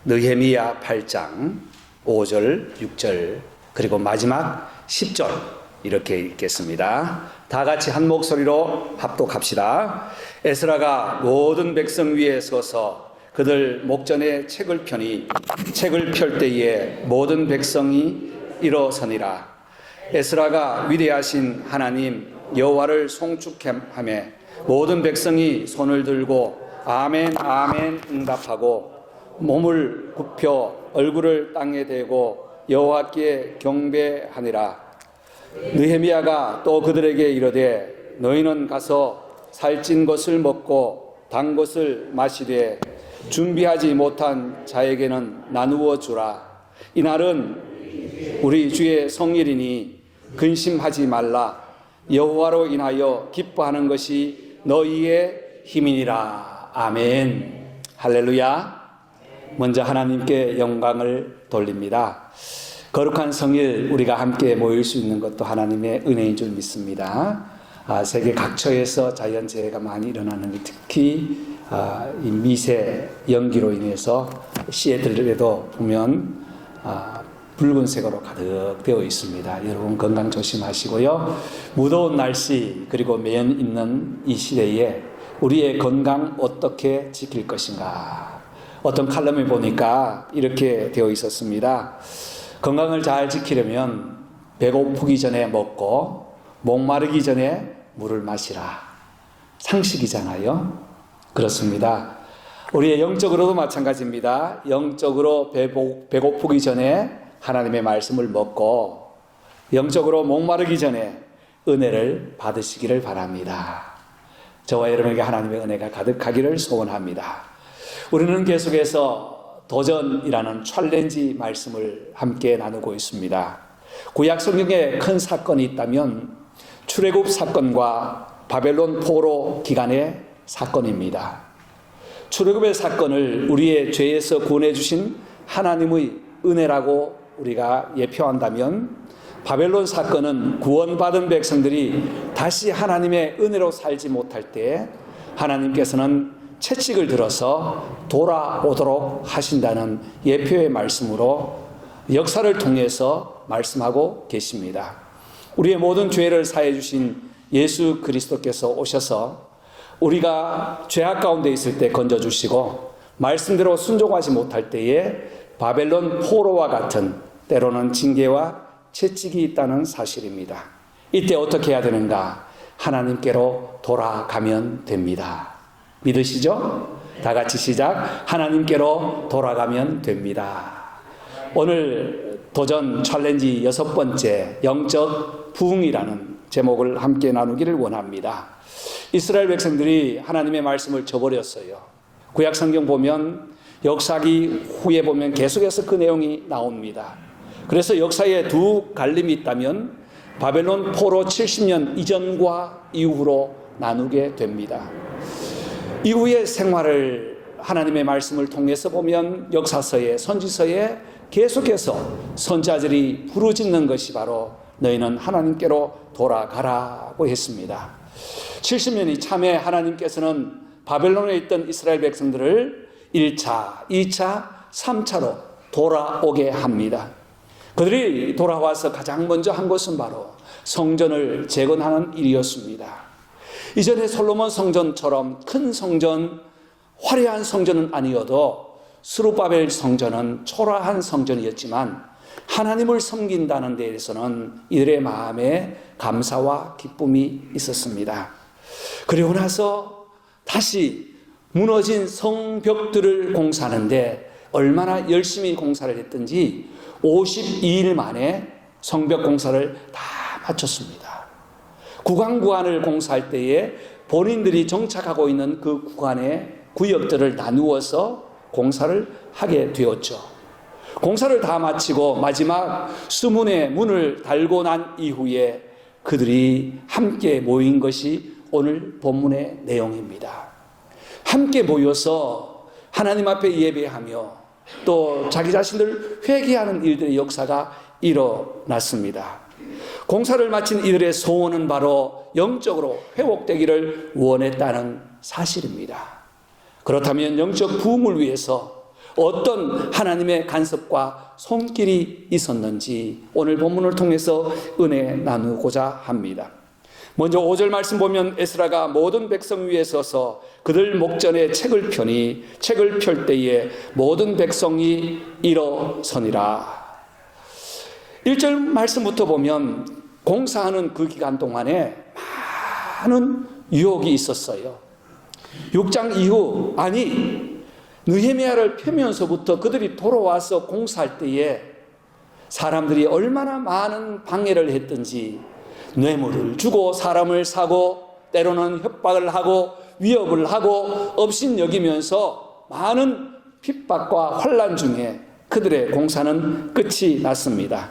느헤미야 8장 5절, 6절, 그리고 마지막 10절 이렇게 읽겠습니다. 다 같이 한 목소리로 합독합시다. 에스라가 모든 백성 위에 서서 그들 목전에 책을 펴니 책을 펼 때에 모든 백성이 일어서니라. 에스라가 위대하신 하나님 여호와를 송축하며 모든 백성이 손을 들고 아멘 아멘 응답하고 몸을 굽혀 얼굴을 땅에 대고 여호와께 경배하니라. 느헤미야가 또 그들에게 이르되 너희는 가서 살찐 것을 먹고 단 것을 마시되 준비하지 못한 자에게는 나누어 주라. 이날은 우리 주의 성일이니 근심하지 말라. 여호와로 인하여 기뻐하는 것이 너희의 힘이니라. 아멘. 할렐루야. 먼저 하나님께 영광을 돌립니다. 거룩한 성일 우리가 함께 모일 수 있는 것도 하나님의 은혜인 줄 믿습니다. 세계 각처에서 자연재해가 많이 일어나는, 특히 이 미세 연기로 인해서 시애틀에도 보면 붉은색으로 가득 되어 있습니다. 여러분 건강 조심하시고요. 무더운 날씨 그리고 매연 있는 이 시대에 우리의 건강 어떻게 지킬 것인가. 어떤 칼럼에 보니까 이렇게 되어 있었습니다. 건강을 잘 지키려면 배고프기 전에 먹고 목마르기 전에 물을 마시라. 상식이잖아요. 그렇습니다. 우리의 영적으로도 마찬가지입니다. 영적으로 배고프기 전에 하나님의 말씀을 먹고 영적으로 목마르기 전에 은혜를 받으시기를 바랍니다. 저와 여러분에게 하나님의 은혜가 가득하기를 소원합니다. 우리는 계속해서 도전이라는 챌린지 말씀을 함께 나누고 있습니다. 구약 성경에 큰 사건이 있다면 출애굽 사건과 바벨론 포로 기간의 사건입니다. 출애굽의 사건을 우리의 죄에서 구원해 주신 하나님의 은혜라고 우리가 예표한다면, 바벨론 사건은 구원받은 백성들이 다시 하나님의 은혜로 살지 못할 때 하나님께서는 채찍을 들어서 돌아오도록 하신다는 예표의 말씀으로 역사를 통해서 말씀하고 계십니다. 우리의 모든 죄를 사해 주신 예수 그리스도께서 오셔서 우리가 죄악 가운데 있을 때 건져주시고 말씀대로 순종하지 못할 때에 바벨론 포로와 같은 때로는 징계와 채찍이 있다는 사실입니다. 이때 어떻게 해야 되는가? 하나님께로 돌아가면 됩니다. 믿으시죠? 다 같이 시작. 하나님께로 돌아가면 됩니다. 오늘 도전 챌린지 6번째 영적 부흥이라는 제목을 함께 나누기를 원합니다. 이스라엘 백성들이 하나님의 말씀을 저버렸어요. 구약 성경 보면 역사기 후에 보면 계속해서 그 내용이 나옵니다. 그래서 역사에 두 갈림이 있다면 바벨론 포로 70년 이전과 이후로 나누게 됩니다. 이후의 생활을 하나님의 말씀을 통해서 보면 역사서에, 선지서에 계속해서 선지자들이 부르짖는 것이 바로 너희는 하나님께로 돌아가라고 했습니다. 70년이 참에 하나님께서는 바벨론에 있던 이스라엘 백성들을 1차, 2차, 3차로 돌아오게 합니다. 그들이 돌아와서 가장 먼저 한 것은 바로 성전을 재건하는 일이었습니다. 이전에 솔로몬 성전처럼 큰 성전, 화려한 성전은 아니어도 스룹바벨 성전은 초라한 성전이었지만 하나님을 섬긴다는 데에서는 이들의 마음에 감사와 기쁨이 있었습니다. 그리고 나서 다시 무너진 성벽들을 공사하는데 얼마나 열심히 공사를 했든지 52일 만에 성벽 공사를 다 마쳤습니다. 구간을 공사할 때에 본인들이 정착하고 있는 그 구간의 구역들을 나누어서 공사를 하게 되었죠. 공사를 다 마치고 마지막 수문의 문을 달고 난 이후에 그들이 함께 모인 것이 오늘 본문의 내용입니다. 함께 모여서 하나님 앞에 예배하며 또 자기 자신을 회개하는 일들의 역사가 일어났습니다. 공사를 마친 이들의 소원은 바로 영적으로 회복되기를 원했다는 사실입니다. 그렇다면 영적 부흥을 위해서 어떤 하나님의 간섭과 손길이 있었는지 오늘 본문을 통해서 은혜 나누고자 합니다. 먼저 5절 말씀 보면 에스라가 모든 백성 위에 서서 그들 목전에 책을 펴니 책을 펼 때에 모든 백성이 일어서니라. 1절 말씀부터 보면 공사하는 그 기간 동안에 많은 유혹이 있었어요. 6장 이후 느헤미야를 펴면서부터 그들이 돌아와서 공사할 때에 사람들이 얼마나 많은 방해를 했든지 뇌물을 주고 사람을 사고 때로는 협박을 하고 위협을 하고 업신여기면서 많은 핍박과 환난 중에 그들의 공사는 끝이 났습니다.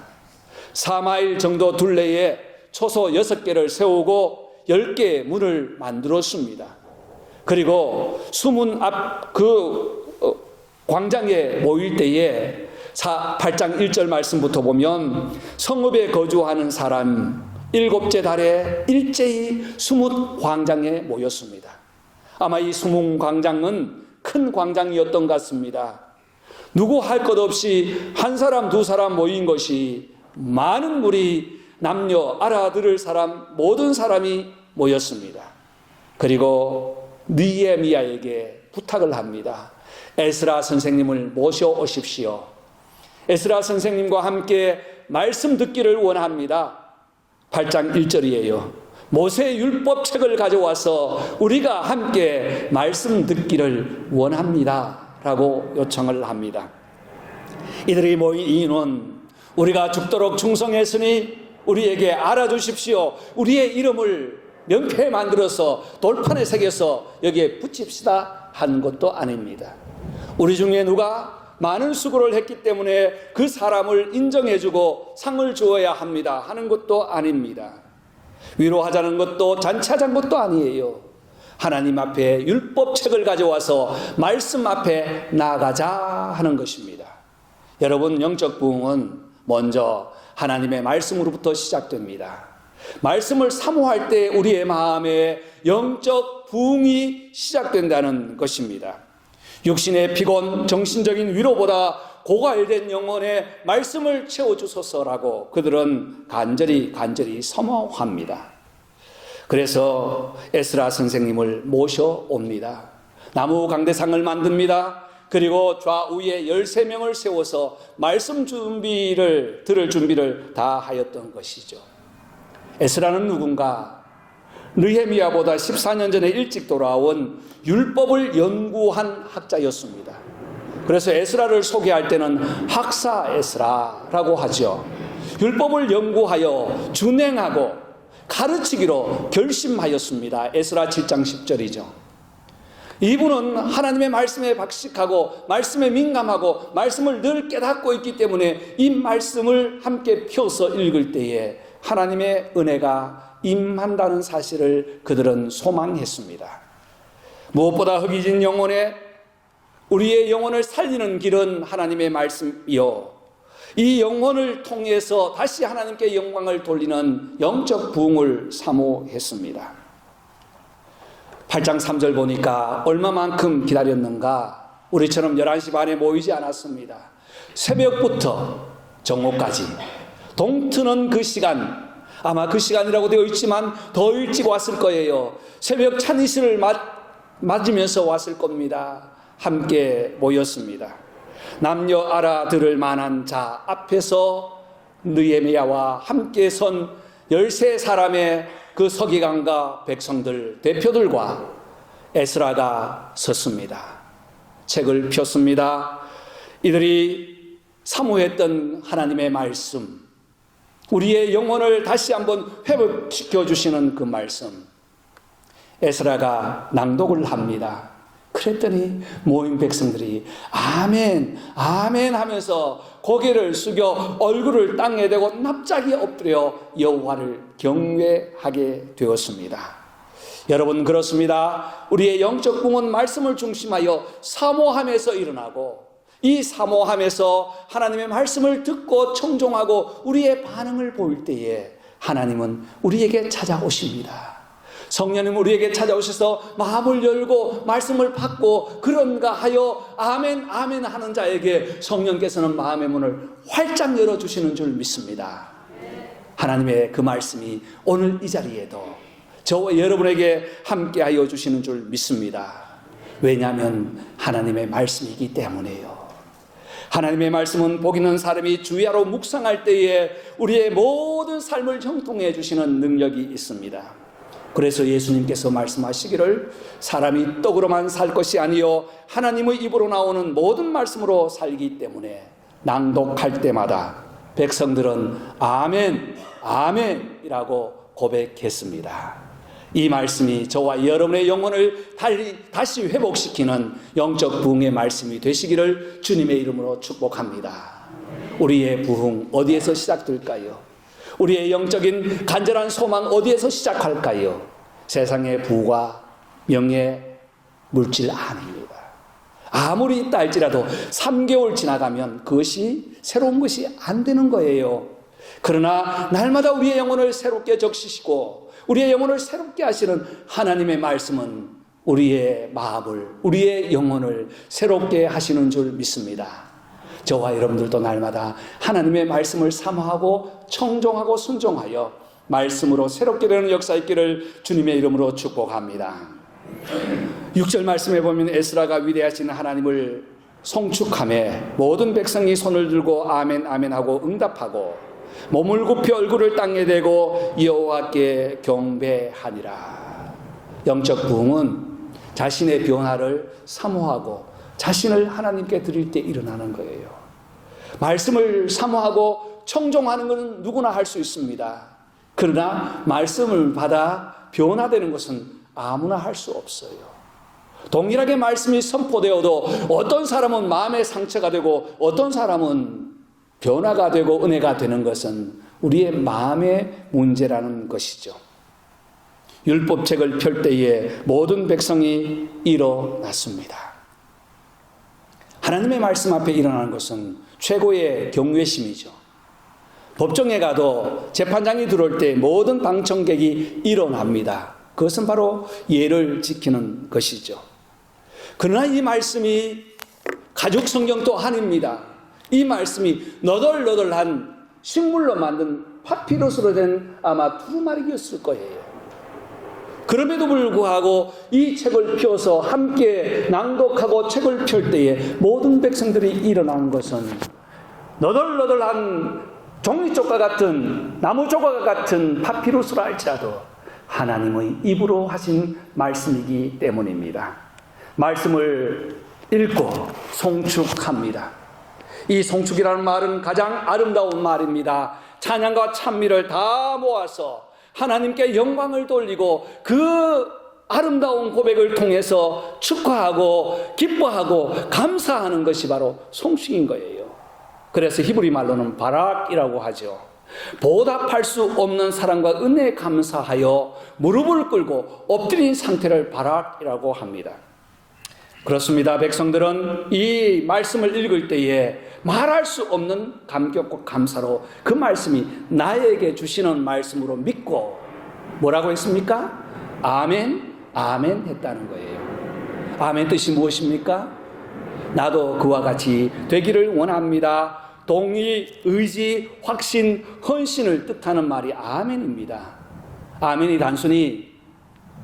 4마일 정도 둘레에 초소 6개를 세우고 10개의 문을 만들었습니다. 그리고 수문 앞 광장에 모일 때에 8장 1절 말씀부터 보면 성읍에 거주하는 사람 7째 달에 일제히 수문 광장에 모였습니다. 아마 이 수문 광장은 큰 광장이었던 것 같습니다. 누구 할 것 없이 한 사람 두 사람 모인 것이 많은 무리 남녀 알아들을 사람 모든 사람이 모였습니다. 그리고 느헤미야에게 부탁을 합니다. 에스라 선생님을 모셔오십시오. 에스라 선생님과 함께 말씀 듣기를 원합니다. 8장 1절이에요. 모세 율법책을 가져와서 우리가 함께 말씀 듣기를 원합니다 라고 요청을 합니다. 이들이 모인 이유는 우리가 죽도록 충성했으니 우리에게 알아주십시오. 우리의 이름을 명패에 만들어서 돌판에 새겨서 여기에 붙입시다 하는 것도 아닙니다. 우리 중에 누가 많은 수고를 했기 때문에 그 사람을 인정해주고 상을 주어야 합니다 하는 것도 아닙니다. 위로하자는 것도 잔치하자는 것도 아니에요. 하나님 앞에 율법책을 가져와서 말씀 앞에 나아가자 하는 것입니다. 여러분, 영적 부흥은 먼저 하나님의 말씀으로부터 시작됩니다. 말씀을 사모할 때 우리의 마음에 영적 부흥이 시작된다는 것입니다. 육신의 피곤, 정신적인 위로보다 고갈된 영혼의 말씀을 채워주소서라고 그들은 간절히 사모합니다. 그래서 에스라 선생님을 모셔옵니다. 나무 강대상을 만듭니다. 그리고 좌우에 13명을 세워서 말씀 들을 준비를 다 하였던 것이죠. 에스라는 누군가? 느헤미야보다 14년 전에 일찍 돌아온 율법을 연구한 학자였습니다. 그래서 에스라를 소개할 때는 학사 에스라라고 하죠. 율법을 연구하여 준행하고 가르치기로 결심하였습니다. 에스라 7장 10절이죠. 이분은 하나님의 말씀에 박식하고 말씀에 민감하고 말씀을 늘 깨닫고 있기 때문에 이 말씀을 함께 펴서 읽을 때에 하나님의 은혜가 임한다는 사실을 그들은 소망했습니다. 무엇보다 허기진 영혼에 우리의 영혼을 살리는 길은 하나님의 말씀이요, 이 영혼을 통해서 다시 하나님께 영광을 돌리는 영적 부흥을 사모했습니다. 8장 3절 보니까 얼마만큼 기다렸는가? 우리처럼 11시 반에 모이지 않았습니다. 새벽부터 정오까지 동트는 그 시간, 아마 그 시간이라고 되어 있지만 더 일찍 왔을 거예요. 새벽 찬이슬을 맞으면서 왔을 겁니다. 함께 모였습니다. 남녀 알아들을 만한 자 앞에서 느헤미야와 함께 선 13사람의 그 서기관과 백성들, 대표들과 에스라가 섰습니다. 책을 폈습니다. 이들이 사모했던 하나님의 말씀, 우리의 영혼을 다시 한번 회복시켜 주시는 그 말씀, 에스라가 낭독을 합니다. 그랬더니 모인 백성들이 아멘, 아멘 하면서 고개를 숙여 얼굴을 땅에 대고 납작이 엎드려 여호와를 경외하게 되었습니다. 여러분, 그렇습니다. 우리의 영적 부흥은 말씀을 중심하여 사모함에서 일어나고, 이 사모함에서 하나님의 말씀을 듣고 청종하고 우리의 반응을 보일 때에 하나님은 우리에게 찾아오십니다. 성령님 우리에게 찾아오셔서 마음을 열고 말씀을 받고 그런가 하여 아멘 아멘 하는 자에게 성령께서는 마음의 문을 활짝 열어주시는 줄 믿습니다. 하나님의 그 말씀이 오늘 이 자리에도 저와 여러분에게 함께하여 주시는 줄 믿습니다. 왜냐하면 하나님의 말씀이기 때문이에요. 하나님의 말씀은 복 있는 사람이 주야로 묵상할 때에 우리의 모든 삶을 형통해 주시는 능력이 있습니다. 그래서 예수님께서 말씀하시기를 사람이 떡으로만 살 것이 아니요 하나님의 입으로 나오는 모든 말씀으로 살기 때문에 낭독할 때마다 백성들은 아멘 아멘이라고 고백했습니다. 이 말씀이 저와 여러분의 영혼을 다시 회복시키는 영적 부흥의 말씀이 되시기를 주님의 이름으로 축복합니다. 우리의 부흥 어디에서 시작될까요? 우리의 영적인 간절한 소망 어디에서 시작할까요? 세상의 부와 명예, 물질 아닙니다. 아무리 있다 할지라도 3개월 지나가면 그것이 새로운 것이 안 되는 거예요. 그러나 날마다 우리의 영혼을 새롭게 적시시고 우리의 영혼을 새롭게 하시는 하나님의 말씀은 우리의 마음을, 우리의 영혼을 새롭게 하시는 줄 믿습니다. 저와 여러분들도 날마다 하나님의 말씀을 사모하고 청종하고 순종하여 말씀으로 새롭게 되는 역사 있기를 주님의 이름으로 축복합니다. 6절 말씀에 보면 에스라가 위대하신 하나님을 송축하며 모든 백성이 손을 들고 아멘 아멘 하고 응답하고 몸을 굽혀 얼굴을 땅에 대고 여호와께 경배하니라. 영적 부흥은 자신의 변화를 사모하고 자신을 하나님께 드릴 때 일어나는 거예요. 말씀을 사모하고 청종하는 것은 누구나 할 수 있습니다. 그러나 말씀을 받아 변화되는 것은 아무나 할 수 없어요. 동일하게 말씀이 선포되어도 어떤 사람은 마음의 상처가 되고 어떤 사람은 변화가 되고 은혜가 되는 것은 우리의 마음의 문제라는 것이죠. 율법책을 펼 때에 모든 백성이 일어났습니다. 하나님의 말씀 앞에 일어나는 것은 최고의 경외심이죠. 법정에 가도 재판장이 들어올 때 모든 방청객이 일어납니다. 그것은 바로 예를 지키는 것이죠. 그러나 이 말씀이 가죽 성경도 아닙니다. 이 말씀이 너덜너덜한 식물로 만든 파피루스로 된 아마 두루마리였을 거예요. 그럼에도 불구하고 이 책을 펴서 함께 낭독하고 책을 펼 때에 모든 백성들이 일어나는 것은 너덜너덜한 종이쪽과 같은 나무 조각 같은 파피루스라 할지라도 하나님의 입으로 하신 말씀이기 때문입니다. 말씀을 읽고 송축합니다. 이 송축이라는 말은 가장 아름다운 말입니다. 찬양과 찬미를 다 모아서 하나님께 영광을 돌리고 그 아름다운 고백을 통해서 축하하고 기뻐하고 감사하는 것이 바로 송축인 거예요. 그래서 히브리 말로는 바락이라고 하죠. 보답할 수 없는 사랑과 은혜에 감사하여 무릎을 꿇고 엎드린 상태를 바락이라고 합니다. 그렇습니다. 백성들은 이 말씀을 읽을 때에 말할 수 없는 감격과 감사로 그 말씀이 나에게 주시는 말씀으로 믿고 뭐라고 했습니까? 아멘, 아멘 했다는 거예요. 아멘 뜻이 무엇입니까? 나도 그와 같이 되기를 원합니다. 동의, 의지, 확신, 헌신을 뜻하는 말이 아멘입니다. 아멘이 단순히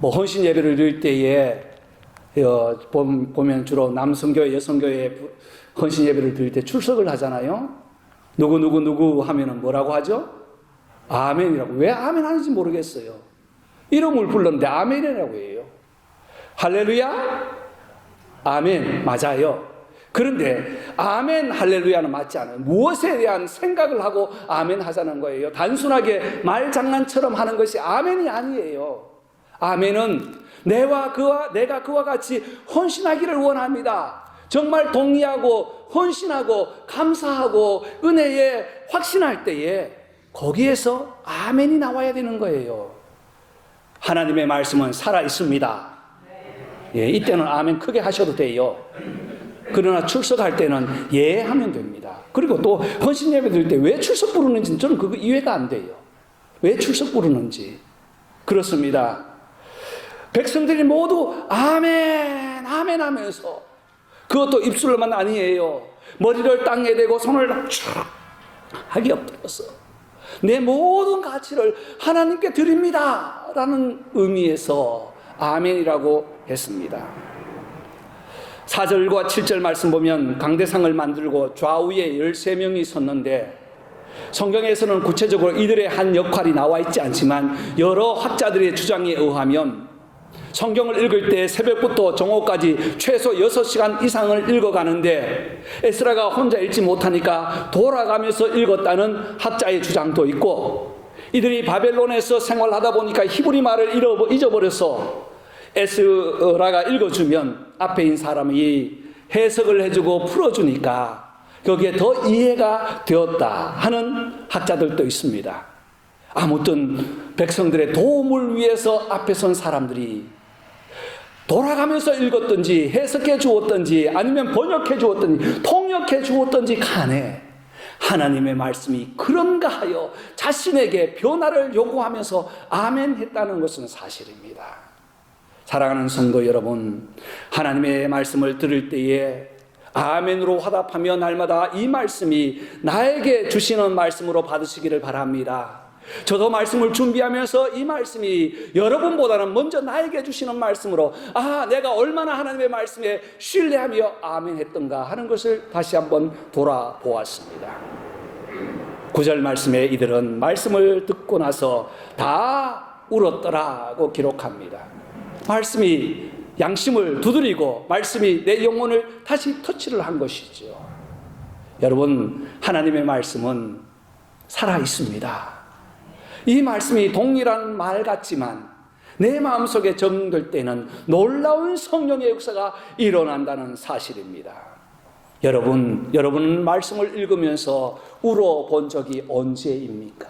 헌신 예배를 드릴 때에 보면 주로 남성교회, 여성교회 헌신 예배를 드릴 때 출석을 하잖아요. 누구 하면은 뭐라고 하죠? 아멘이라고. 왜 아멘 하는지 모르겠어요. 이름을 불렀는데 아멘이라고 해요. 할렐루야? 아멘. 맞아요. 그런데 아멘 할렐루야는 맞지 않아요. 무엇에 대한 생각을 하고 아멘 하자는 거예요. 단순하게 말장난처럼 하는 것이 아멘이 아니에요. 아멘은 내가 그와 같이 헌신하기를 원합니다. 정말 동의하고 헌신하고 감사하고 은혜에 확신할 때에 거기에서 아멘이 나와야 되는 거예요. 하나님의 말씀은 살아 있습니다. 예, 이때는 아멘 크게 하셔도 돼요. 그러나 출석할 때는 예 하면 됩니다. 그리고 또 헌신 예배 드릴 때 왜 출석 부르는지 저는 그거 이해가 안 돼요. 왜 출석 부르는지. 그렇습니다. 백성들이 모두 아멘 아멘 하면서, 그것도 입술로만 아니에요. 머리를 땅에 대고 손을 쭉 하게 엎드렸어. 내 모든 가치를 하나님께 드립니다 라는 의미에서 아멘이라고 했습니다. 4절과 7절 말씀 보면 강대상을 만들고 좌우에 13명이 섰는데, 성경에서는 구체적으로 이들의 한 역할이 나와 있지 않지만 여러 학자들의 주장에 의하면 성경을 읽을 때 새벽부터 정오까지 최소 6시간 이상을 읽어가는데 에스라가 혼자 읽지 못하니까 돌아가면서 읽었다는 학자의 주장도 있고, 이들이 바벨론에서 생활하다 보니까 히브리 말을 잊어버려서 에스라가 읽어주면 앞에 있는 사람이 해석을 해주고 풀어주니까 거기에 더 이해가 되었다 하는 학자들도 있습니다. 아무튼 백성들의 도움을 위해서 앞에 선 사람들이 돌아가면서 읽었든지 해석해 주었든지 아니면 번역해 주었든지 통역해 주었든지 간에 하나님의 말씀이 그런가 하여 자신에게 변화를 요구하면서 아멘 했다는 것은 사실입니다. 사랑하는 성도 여러분, 하나님의 말씀을 들을 때에 아멘으로 화답하며 날마다 이 말씀이 나에게 주시는 말씀으로 받으시기를 바랍니다. 저도 말씀을 준비하면서 이 말씀이 여러분보다는 먼저 나에게 주시는 말씀으로, 내가 얼마나 하나님의 말씀에 신뢰하며 아멘 했던가 하는 것을 다시 한번 돌아보았습니다. 9절 말씀에 이들은 말씀을 듣고 나서 다 울었더라고 기록합니다. 말씀이 양심을 두드리고 말씀이 내 영혼을 다시 터치를 한 것이죠. 여러분, 하나님의 말씀은 살아있습니다. 이 말씀이 동일한 말 같지만 내 마음속에 적용될 때는 놀라운 성령의 역사가 일어난다는 사실입니다. 여러분은 말씀을 읽으면서 울어본 적이 언제입니까?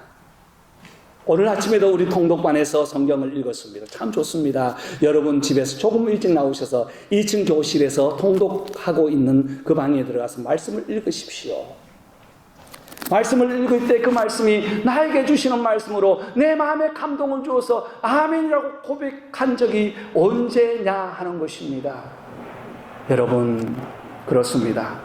오늘 아침에도 우리 통독반에서 성경을 읽었습니다. 참 좋습니다. 여러분 집에서 조금 일찍 나오셔서 2층 교실에서 통독하고 있는 그 방에 들어가서 말씀을 읽으십시오. 말씀을 읽을 때 그 말씀이 나에게 주시는 말씀으로 내 마음에 감동을 주어서 아멘이라고 고백한 적이 언제냐 하는 것입니다. 여러분, 그렇습니다.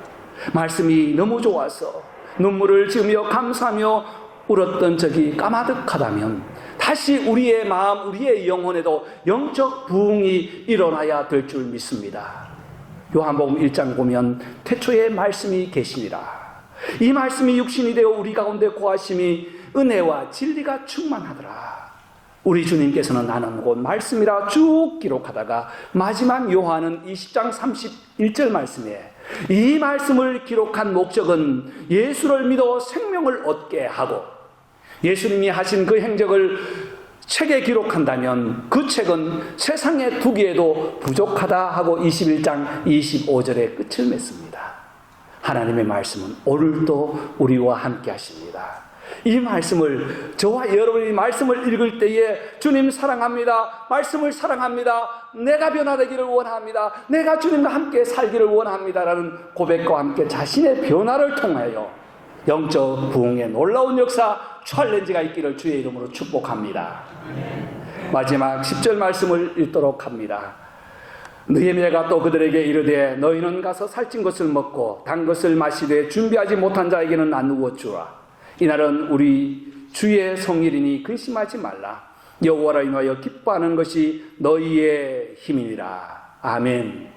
말씀이 너무 좋아서 눈물을 지으며 감사하며 울었던 적이 까마득하다면 다시 우리의 마음, 우리의 영혼에도 영적 부흥이 일어나야 될 줄 믿습니다. 요한복음 1장 보면 태초에 말씀이 계시니라. 이 말씀이 육신이 되어 우리 가운데 거하심이 은혜와 진리가 충만하더라. 우리 주님께서는 나는 곧 말씀이라 쭉 기록하다가 마지막 요한은 20장 31절 말씀에 이 말씀을 기록한 목적은 예수를 믿어 생명을 얻게 하고, 예수님이 하신 그 행적을 책에 기록한다면 그 책은 세상에 두기에도 부족하다 하고 21장 25절에 끝을 맺습니다. 하나님의 말씀은 오늘도 우리와 함께 하십니다. 이 말씀을, 저와 여러분이 말씀을 읽을 때에 주님 사랑합니다, 말씀을 사랑합니다, 내가 변화되기를 원합니다, 내가 주님과 함께 살기를 원합니다 라는 고백과 함께 자신의 변화를 통하여 영적 부흥의 놀라운 역사 챌린지가 있기를 주의 이름으로 축복합니다. 마지막 10절 말씀을 읽도록 합니다. 느헤미야가 또 그들에게 이르되 너희는 가서 살찐 것을 먹고 단 것을 마시되 준비하지 못한 자에게는 나누어 주라. 이날은 우리 주의 성일이니 근심하지 말라. 여호와를 인하여 기뻐하는 것이 너희의 힘이니라. 아멘.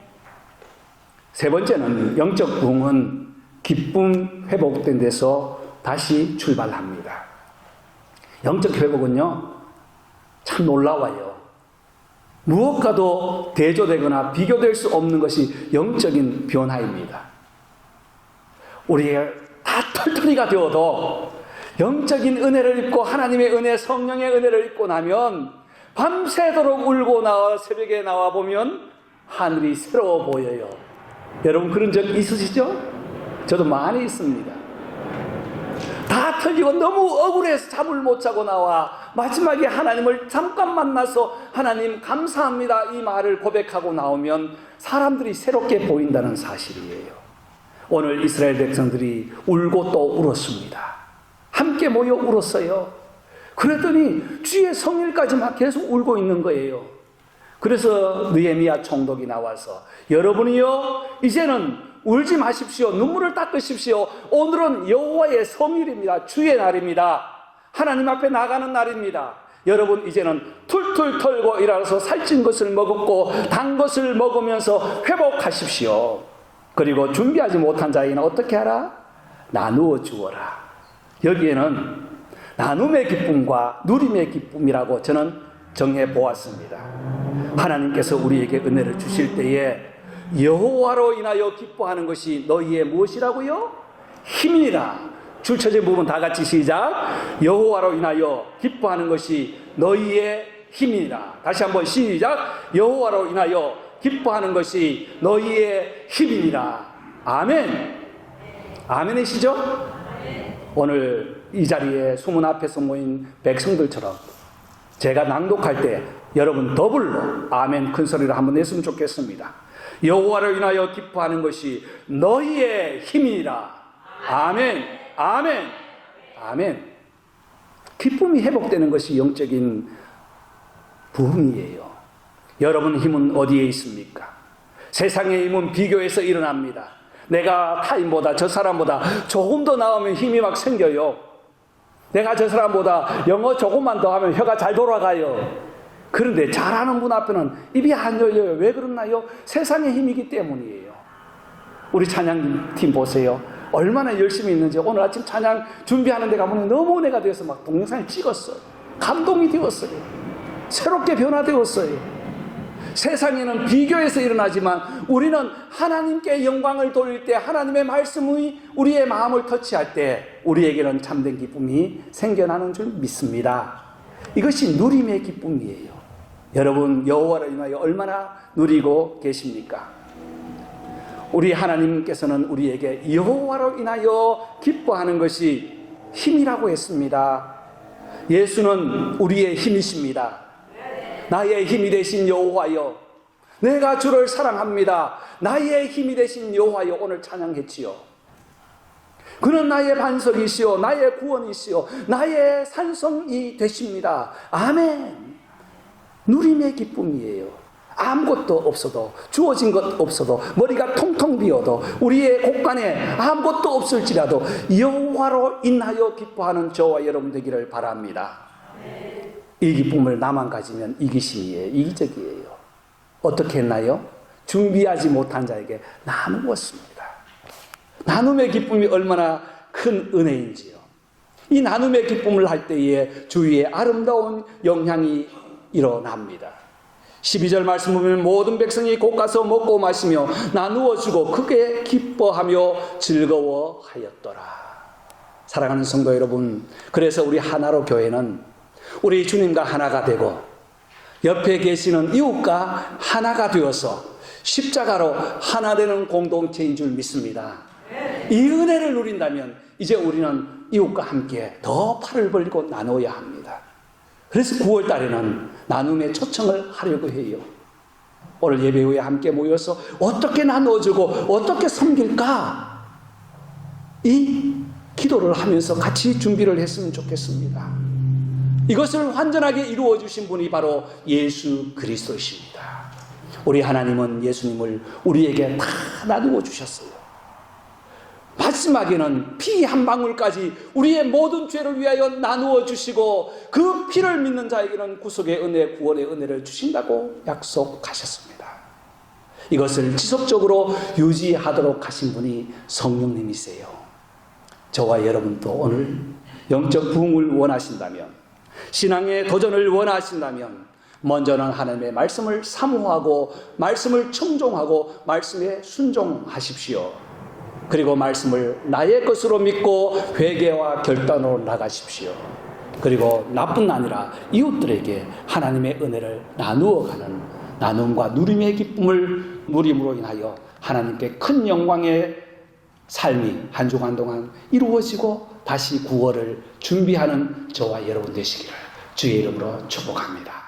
세 번째는 영적 부흥은 기쁨 회복된 데서 다시 출발합니다. 영적 회복은요, 참 놀라워요. 무엇과도 대조되거나 비교될 수 없는 것이 영적인 변화입니다. 우리가 다 털털이가 되어도 영적인 은혜를 입고 하나님의 은혜, 성령의 은혜를 입고 나면 밤새도록 울고 나와 새벽에 나와 보면 하늘이 새로워 보여요. 여러분 그런 적 있으시죠? 저도 많이 있습니다. 다 털리고 너무 억울해서 잠을 못 자고 나와 마지막에 하나님을 잠깐 만나서 하나님 감사합니다 이 말을 고백하고 나오면 사람들이 새롭게 보인다는 사실이에요. 오늘 이스라엘 백성들이 울고 또 울었습니다. 함께 모여 울었어요. 그랬더니 주의 성일까지 막 계속 울고 있는 거예요. 그래서 느헤미야 총독이 나와서 여러분이요 이제는 울지 마십시오. 눈물을 닦으십시오. 오늘은 여호와의 성일입니다. 주의 날입니다. 하나님 앞에 나가는 날입니다. 여러분 이제는 툴툴 털고 일어나서 살찐 것을 먹었고 단 것을 먹으면서 회복하십시오. 그리고 준비하지 못한 자에게는 어떻게 하라? 나누어 주어라. 여기에는 나눔의 기쁨과 누림의 기쁨이라고 저는 정해 보았습니다. 하나님께서 우리에게 은혜를 주실 때에 여호와로 인하여 기뻐하는 것이 너희의 무엇이라고요? 힘이라. 줄쳐진 부분 다 같이 시작. 여호와로 인하여 기뻐하는 것이 너희의 힘이라. 다시 한번 시작. 여호와로 인하여 기뻐하는 것이 너희의 힘이니라. 아멘. 아멘이시죠? 오늘 이 자리에 수문 앞에서 모인 백성들처럼 제가 낭독할 때 여러분 더블로 아멘 큰 소리로 한번 냈으면 좋겠습니다. 여호와를 인하여 기뻐하는 것이 너희의 힘이니라. 아멘. 아멘. 아멘. 기쁨이 회복되는 것이 영적인 부흥이에요. 여러분 힘은 어디에 있습니까? 세상의 힘은 비교해서 일어납니다. 내가 타인보다 저 사람보다 조금 더 나오면 힘이 막 생겨요. 내가 저 사람보다 영어 조금만 더 하면 혀가 잘 돌아가요. 그런데 잘하는 분 앞에는 입이 안 열려요. 왜 그러나요? 세상의 힘이기 때문이에요. 우리 찬양팀 보세요. 얼마나 열심히 있는지. 오늘 아침 찬양 준비하는 데 가보니 너무 은혜가 되어서 막 동영상을 찍었어요. 감동이 되었어요. 새롭게 변화되었어요. 세상에는 비교해서 일어나지만 우리는 하나님께 영광을 돌릴 때, 하나님의 말씀이 우리의 마음을 터치할 때 우리에게는 참된 기쁨이 생겨나는 줄 믿습니다. 이것이 누림의 기쁨이에요. 여러분 여호와를 인하여 얼마나 누리고 계십니까? 우리 하나님께서는 우리에게 여호와로 인하여 기뻐하는 것이 힘이라고 했습니다. 예수는 우리의 힘이십니다. 나의 힘이 되신 여호와여, 내가 주를 사랑합니다. 나의 힘이 되신 여호와여, 오늘 찬양했지요. 그는 나의 반석이시오, 나의 구원이시오, 나의 산성이 되십니다. 아멘. 누림의 기쁨이에요. 아무것도 없어도, 주어진 것 없어도, 머리가 통통 비어도, 우리의 곳간에 아무것도 없을지라도 여호와로 인하여 기뻐하는 저와 여러분 되기를 바랍니다. 이 기쁨을 나만 가지면 이기심이에요. 이기적이에요. 어떻게 했나요? 준비하지 못한 자에게 나누었습니다. 나눔의 기쁨이 얼마나 큰 은혜인지요. 이 나눔의 기쁨을 할 때에 주위에 아름다운 영향이 일어납니다. 12절 말씀 보면 모든 백성이 곧 가서 먹고 마시며 나누어 주고 크게 기뻐하며 즐거워하였더라. 사랑하는 성도 여러분, 그래서 우리 하나로 교회는 우리 주님과 하나가 되고 옆에 계시는 이웃과 하나가 되어서 십자가로 하나 되는 공동체인 줄 믿습니다. 이 은혜를 누린다면 이제 우리는 이웃과 함께 더 팔을 벌리고 나눠야 합니다. 그래서 9월 달에는 나눔의 초청을 하려고 해요. 오늘 예배 후에 함께 모여서 어떻게 나눠주고 어떻게 섬길까? 이 기도를 하면서 같이 준비를 했으면 좋겠습니다. 이것을 완전하게 이루어 주신 분이 바로 예수 그리스도이십니다. 우리 하나님은 예수님을 우리에게 다 나누어 주셨어요. 마지막에는 피 한 방울까지 우리의 모든 죄를 위하여 나누어 주시고 그 피를 믿는 자에게는 구속의 은혜, 구원의 은혜를 주신다고 약속하셨습니다. 이것을 지속적으로 유지하도록 하신 분이 성령님이세요. 저와 여러분도 오늘 영적 부흥을 원하신다면, 신앙의 도전을 원하신다면 먼저는 하나님의 말씀을 사모하고 말씀을 청종하고 말씀에 순종하십시오. 그리고 말씀을 나의 것으로 믿고 회개와 결단으로 나가십시오. 그리고 나뿐 아니라 이웃들에게 하나님의 은혜를 나누어가는 나눔과 누림의 기쁨을 누림으로 인하여 하나님께 큰 영광의 삶이 한 주간 동안 이루어지고 다시 구원을 준비하는 저와 여러분 되시기를 주의 이름으로 축복합니다.